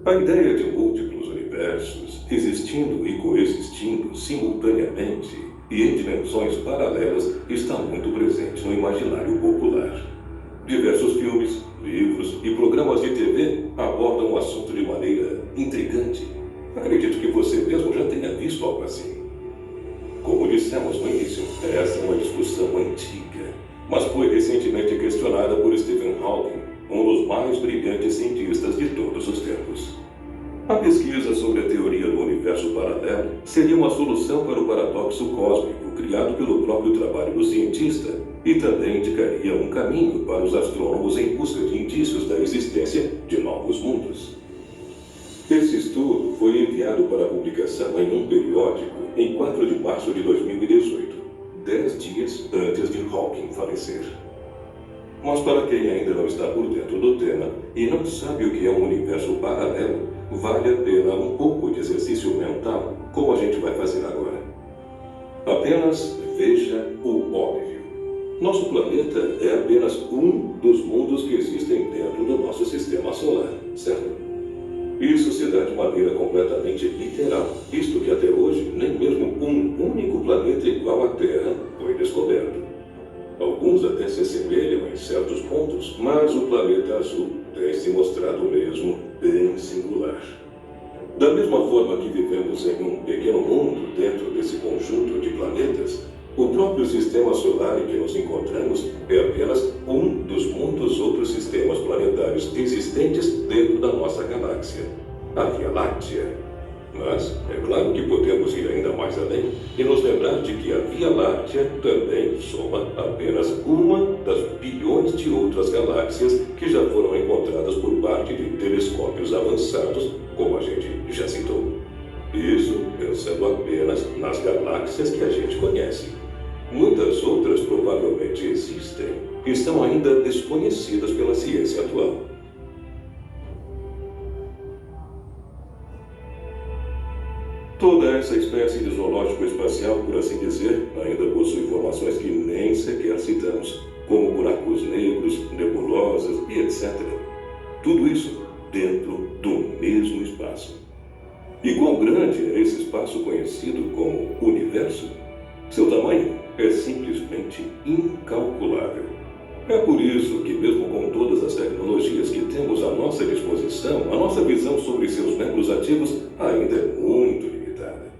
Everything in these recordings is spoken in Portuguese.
A ideia de múltiplos universos existindo e coexistindo simultaneamente e em dimensões paralelas está muito presente no imaginário popular. Diversos filmes, livros e programas de TV abordam o assunto de maneira intrigante. Acredito que você mesmo já tenha visto algo assim. Como dissemos no início, essa é uma discussão antiga, mas foi recentemente questionada por Stephen Hawking, um dos mais brilhantes cientistas de todos os tempos. A pesquisa sobre a teoria do universo paralelo seria uma solução para o paradoxo cósmico criado pelo próprio trabalho do cientista e também indicaria um caminho para os astrônomos em busca de indícios da existência de novos mundos. Esse estudo foi enviado para publicação em um periódico em 4 de março de 2018, 10 dias antes de Hawking falecer. Mas para quem ainda não está por dentro do tema e não sabe o que é um universo paralelo, vale a pena um pouco de exercício mental, como a gente vai fazer agora. Apenas veja o óbvio. Nosso planeta é apenas um dos mundos que existem dentro do nosso sistema solar, certo? Isso se dá de maneira completamente literal, visto que até hoje nem mesmo um único planeta igual à Terra foi descoberto. Alguns até se assemelham em certos pontos, mas o planeta azul tem se mostrado mesmo bem singular. Da mesma forma que vivemos em um pequeno mundo dentro desse conjunto de planetas, o próprio sistema solar em que nos encontramos é apenas um dos muitos outros sistemas planetários existentes dentro da nossa galáxia, a Via Láctea. Mas é claro que podemos ir ainda mais além e nos lembrar de que a Via Láctea também soma apenas uma das bilhões de outras galáxias que já foram encontradas por parte de telescópios avançados, como a gente já citou. Isso pensando apenas nas galáxias que a gente conhece. Muitas outras provavelmente existem e estão ainda desconhecidas pela ciência atual. Toda essa espécie de zoológico espacial, por assim dizer, ainda possui informações que nem sequer citamos, como buracos negros, nebulosas e etc. Tudo isso dentro do mesmo espaço. E quão grande é esse espaço conhecido como universo? Seu tamanho é simplesmente incalculável. É por isso que, mesmo com todas as tecnologias que temos à nossa disposição, a nossa visão sobre seus membros ativos ainda é muito limitada.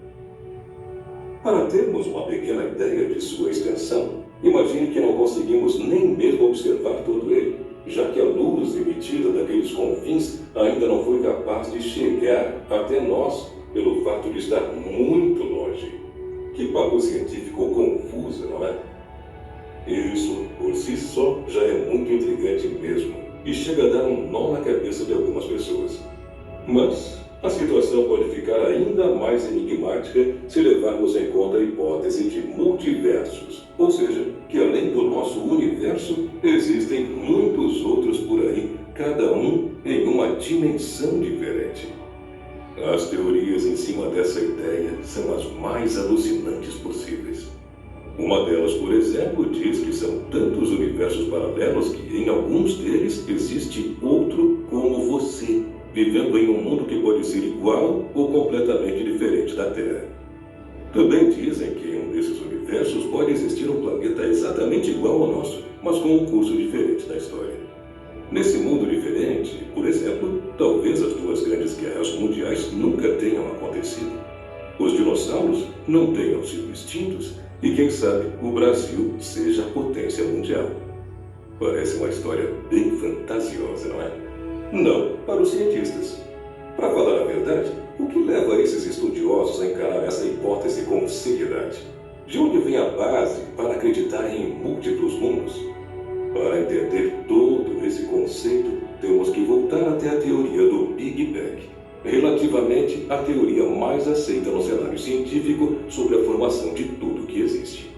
Para termos uma pequena ideia de sua extensão, imagine que não conseguimos nem mesmo observar todo ele, já que a luz emitida daqueles confins ainda não foi capaz de chegar até nós, pelo fato de estar muito longe. Que papo científico confuso, não é? Isso, por si só, já é muito intrigante mesmo, e chega a dar um nó na cabeça de algumas pessoas. Mas a situação pode ficar ainda mais enigmática se levarmos em conta a hipótese de multiversos, ou seja, que além do nosso universo, existem muitos outros por aí, cada um em uma dimensão diferente. As teorias em cima dessa ideia são as mais alucinantes possíveis. Uma delas, por exemplo, diz que são tantos universos paralelos que em alguns deles existe outro como você, vivendo em um mundo que pode ser igual ou completamente diferente da Terra. Também dizem que em um desses universos pode existir um planeta exatamente igual ao nosso, mas com um curso diferente da história. Nesse mundo diferente, por exemplo, talvez as duas grandes guerras mundiais nunca tenham acontecido. Os dinossauros não tenham sido extintos e, quem sabe, o Brasil seja a potência mundial. Parece uma história bem fantasiosa, não é? Não para os cientistas. Para falar a verdade, o que leva esses estudiosos a encarar essa hipótese com seriedade? De onde vem a base para acreditar em múltiplos mundos? Para entender todo esse conceito, temos que voltar até a teoria do Big Bang, relativamente à teoria mais aceita no cenário científico sobre a formação de tudo que existe.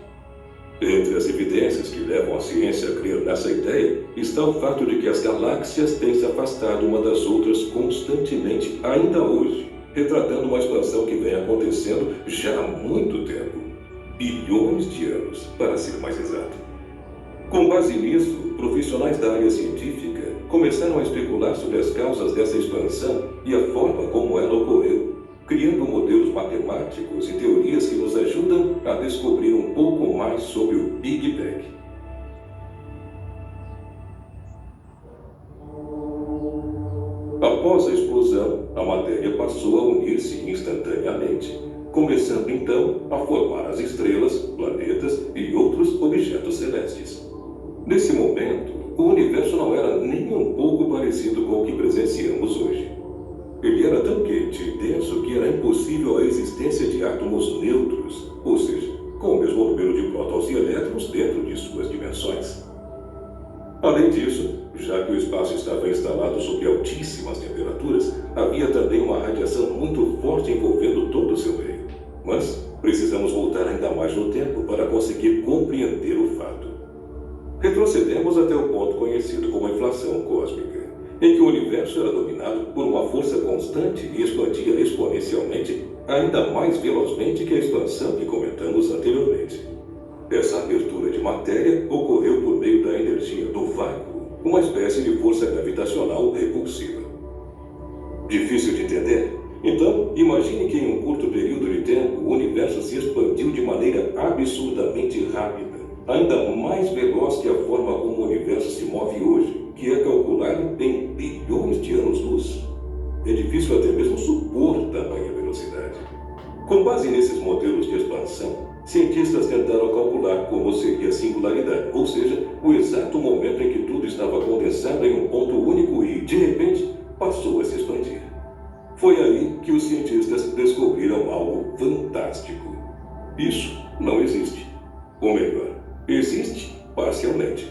Entre as evidências que levam a ciência a crer nessa ideia está o fato de que as galáxias têm se afastado uma das outras constantemente, ainda hoje, retratando uma expansão que vem acontecendo já há muito tempo, bilhões de anos, para ser mais exato. Com base nisso, profissionais da área científica começaram a especular sobre as causas dessa expansão e a forma como ela ocorreu, criando modelos matemáticos e teorias que nos ajudam a descobrir um pouco mais sobre o Big Bang. Após a explosão, a matéria passou a unir-se instantaneamente, começando então a formar as estrelas, planetas e outros objetos celestes. Nesse momento, o universo não era nem um pouco parecido com o que presenciamos hoje. Ele era tão quente e denso que era impossível a existência de átomos neutros, ou seja, com o mesmo número de prótons e elétrons dentro de suas dimensões. Além disso, já que o espaço estava instalado sob altíssimas temperaturas, havia também uma radiação muito forte envolvendo todo o seu meio. Mas precisamos voltar ainda mais no tempo para conseguir compreender o fato. Retrocedemos até o ponto conhecido como inflação cósmica, em que o universo era dominado por uma força constante e expandia exponencialmente, ainda mais velozmente que a expansão que comentamos anteriormente. Essa abertura de matéria ocorreu por meio da energia do vácuo, uma espécie de força gravitacional repulsiva. Difícil de entender? Então, imagine que em um curto período de tempo o universo se expandiu de maneira absurdamente rápida, ainda mais veloz que a forma como o universo se move hoje, que é calculado em bilhões de anos-luz. É difícil até mesmo supor tamanha velocidade. Com base nesses modelos de expansão, cientistas tentaram calcular como seria a singularidade, ou seja, o exato momento em que tudo estava condensado em um ponto único e, de repente, passou a se expandir. Foi aí que os cientistas descobriram algo fantástico. Isso não existe. Ou melhor, existe parcialmente.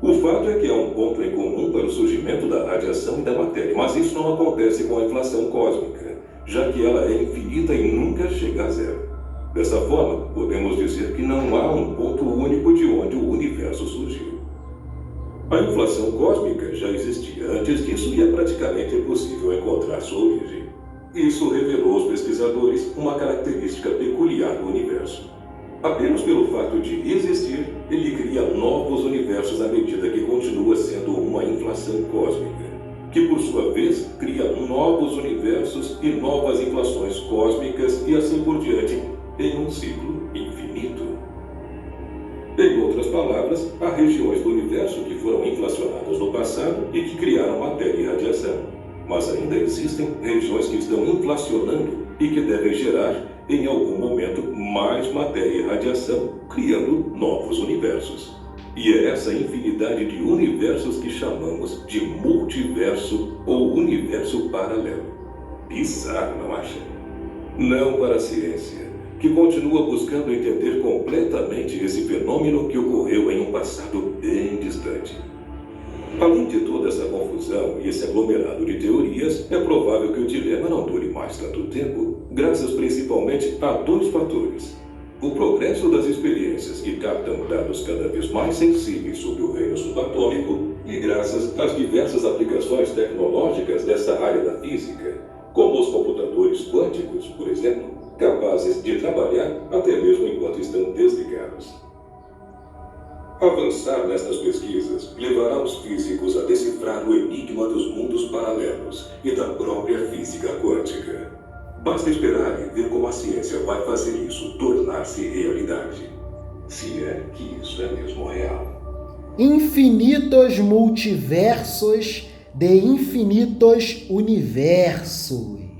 O fato é que há um ponto em comum para o surgimento da radiação e da matéria, mas isso não acontece com a inflação cósmica, já que ela é infinita e nunca chega a zero. Dessa forma, podemos dizer que não há um ponto único de onde o universo surgiu. A inflação cósmica já existia antes disso e é praticamente impossível encontrar sua origem. Isso revelou aos pesquisadores uma característica peculiar do universo. Apenas pelo fato de existir, ele cria novos universos à medida que continua sendo uma inflação cósmica, que por sua vez cria novos universos e novas inflações cósmicas e assim por diante, em um ciclo infinito. Em outras palavras, há regiões do universo que foram inflacionadas no passado e que criaram matéria e radiação. Mas ainda existem regiões que estão inflacionando e que devem gerar, em algum momento, mais matéria e radiação, criando novos universos. E é essa infinidade de universos que chamamos de multiverso ou universo paralelo. Bizarro, não acha? Não para a ciência, que continua buscando entender completamente esse fenômeno que ocorreu em um passado bem distante. Além de toda essa confusão e esse aglomerado de teorias, é provável que o dilema não dure mais tanto tempo, graças principalmente a dois fatores: o progresso das experiências que captam dados cada vez mais sensíveis sobre o reino subatômico e graças às diversas aplicações tecnológicas dessa área da física, como os computadores quânticos, por exemplo, capazes de trabalhar até mesmo enquanto estão desligados. Avançar nestas pesquisas levará os físicos a decifrar o enigma dos mundos paralelos e da própria física quântica. Basta esperar e ver como a ciência vai fazer isso tornar-se realidade. Se é que isso é mesmo real. Infinitos multiversos de infinitos universos.